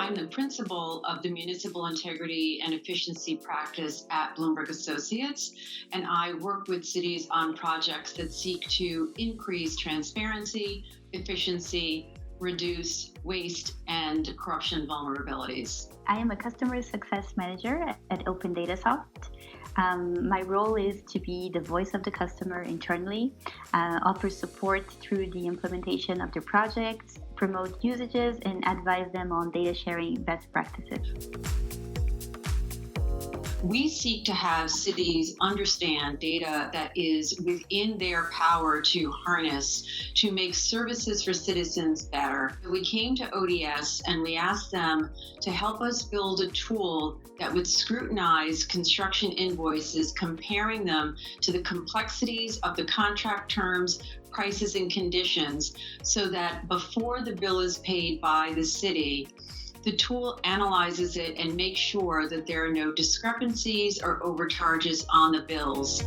I'm the principal of the Municipal Integrity and Efficiency Practice at Bloomberg Associates, and I work with cities on projects that seek to increase transparency, efficiency, reduce waste, and corruption vulnerabilities. I am a customer success manager at Opendatasoft. My role is to be the voice of the customer internally, offer support through the implementation of their projects, promote usages, and advise them on data sharing best practices. We seek to have cities understand data that is within their power to harness to make services for citizens better. We came to ODS and we asked them to help us build a tool that would scrutinize construction invoices, comparing them to the complexities of the contract terms, prices, and conditions, so that before the bill is paid by the city, the tool analyzes it and makes sure that there are no discrepancies or overcharges on the bills.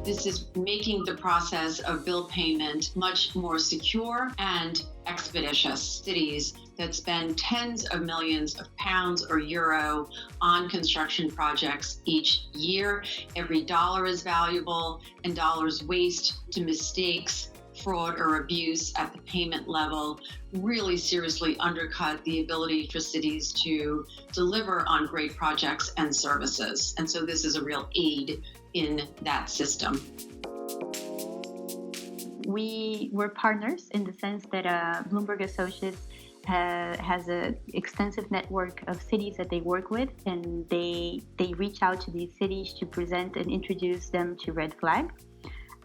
This is making the process of bill payment much more secure and expeditious. Cities that spend tens of millions of pounds or euro on construction projects each year. Every dollar is valuable, and dollars waste to mistakes, fraud, or abuse at the payment level really seriously undercut the ability for cities to deliver on great projects and services. And so this is a real aid in that system. We were partners in the sense that Bloomberg Associates has an extensive network of cities that they work with, and they reach out to these cities to present and introduce them to Red Flag.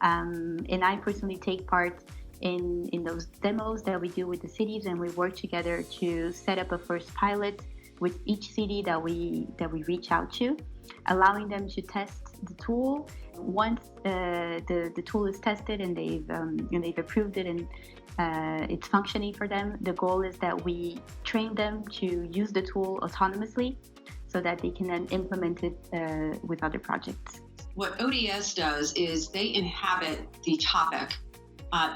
And I personally take part in those demos that we do with the cities, and we work together to set up a first pilot with each city that we reach out to, allowing them to test the tool. Once the tool is tested and they've approved it and it's functioning for them, the goal is that we train them to use the tool autonomously so that they can then implement it with other projects. What ODS does is they inhabit the topic.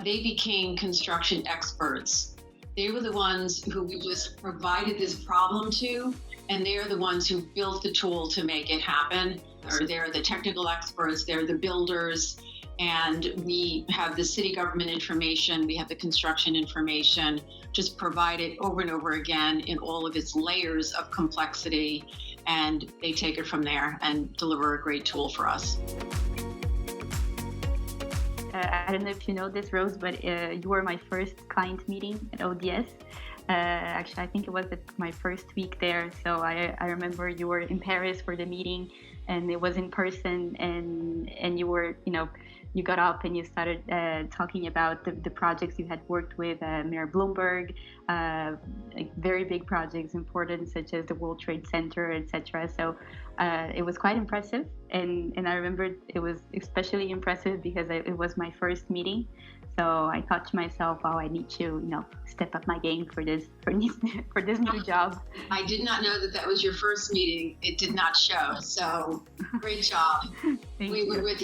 They became construction experts. They were the ones who we just provided this problem to, and they're the ones who built the tool to make it happen. Or they're the technical experts, they're the builders, and we have the city government information, we have the construction information, just provide it over and over again in all of its layers of complexity, and they take it from there and deliver a great tool for us. I don't know if you know this, Rose, but you were my first client meeting at ODS. Actually, I think it was my first week there. So I remember you were in Paris for the meeting, and it was in person, and you were, you got up and you started talking about the projects you had worked with Mayor Bloomberg, like very big projects, important, such as the World Trade Center, etc. So it was quite impressive, and I remember it was especially impressive because it was my first meeting. So I thought to myself, oh, I need to, step up my game for this new job. I did not know that was your first meeting. It did not show. So great job. We were with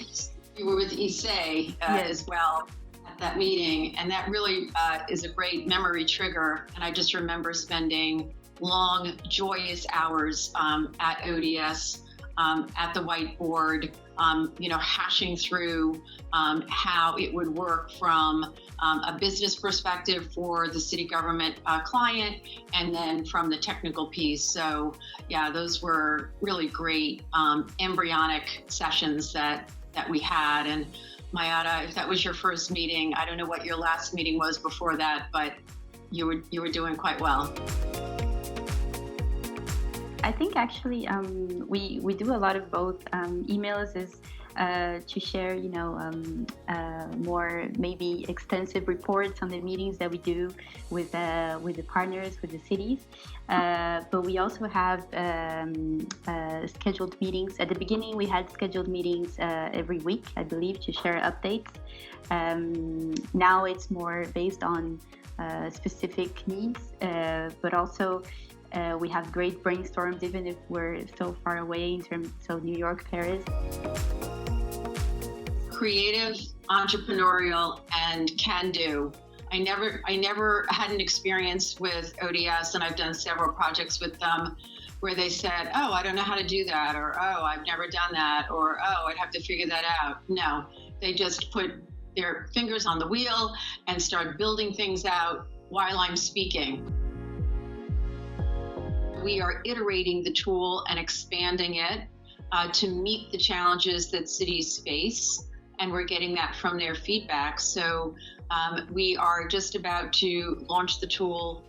Issei as well at that meeting, and that really is a great memory trigger. And I just remember spending long, joyous hours at ODS, at the whiteboard, hashing through how it would work from a business perspective for the city government client, and then from the technical piece. So yeah, those were really great embryonic sessions that we had. And Mayara, if that was your first meeting, I don't know what your last meeting was before that, but you were doing quite well. I think actually we do a lot of both. Emails is to share, more maybe extensive reports on the meetings that we do with the partners, with the cities. But we also have scheduled meetings. At the beginning, we had scheduled meetings every week, I believe, to share updates. Now it's more based on specific needs, but also we have great brainstorms, even if we're so far away in terms of New York, Paris. Creative, entrepreneurial, and can-do. I never had an experience with ODS, and I've done several projects with them where they said, oh, I don't know how to do that, or oh, I've never done that, or oh, I'd have to figure that out. No, they just put their fingers on the wheel and start building things out while I'm speaking. We are iterating the tool and expanding it to meet the challenges that cities face, and we're getting that from their feedback. So we are just about to launch the tool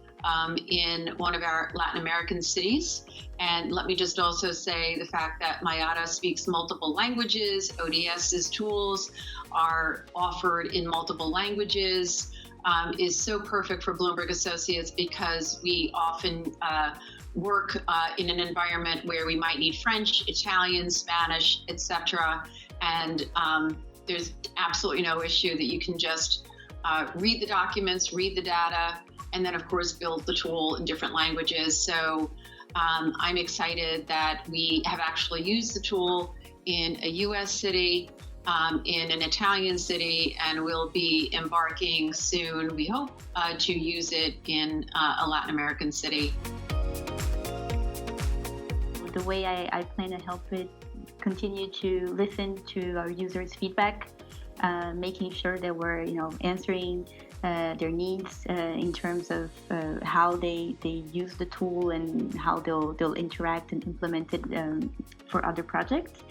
in one of our Latin American cities. And let me just also say the fact that Mayara speaks multiple languages, ODS's tools are offered in multiple languages, is so perfect for Bloomberg Associates because we often work in an environment where we might need French, Italian, Spanish, etc. And there's absolutely no issue that you can just read the documents, read the data, and then of course build the tool in different languages. So I'm excited that we have actually used the tool in a US city, in an Italian city, and we'll be embarking soon, we hope, to use it in a Latin American city. The way I plan to help it, continue to listen to our users' feedback, making sure that we're answering their needs in terms of how they use the tool and how they'll interact and implement it for other projects.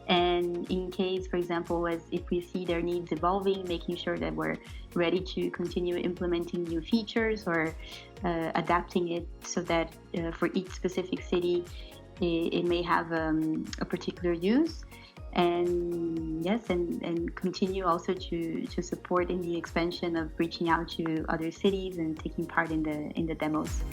And in case, for example, if we see their needs evolving, making sure that we're ready to continue implementing new features or adapting it so that for each specific city, it may have a particular use. And yes, and continue also to support in the expansion of reaching out to other cities and taking part in the demos.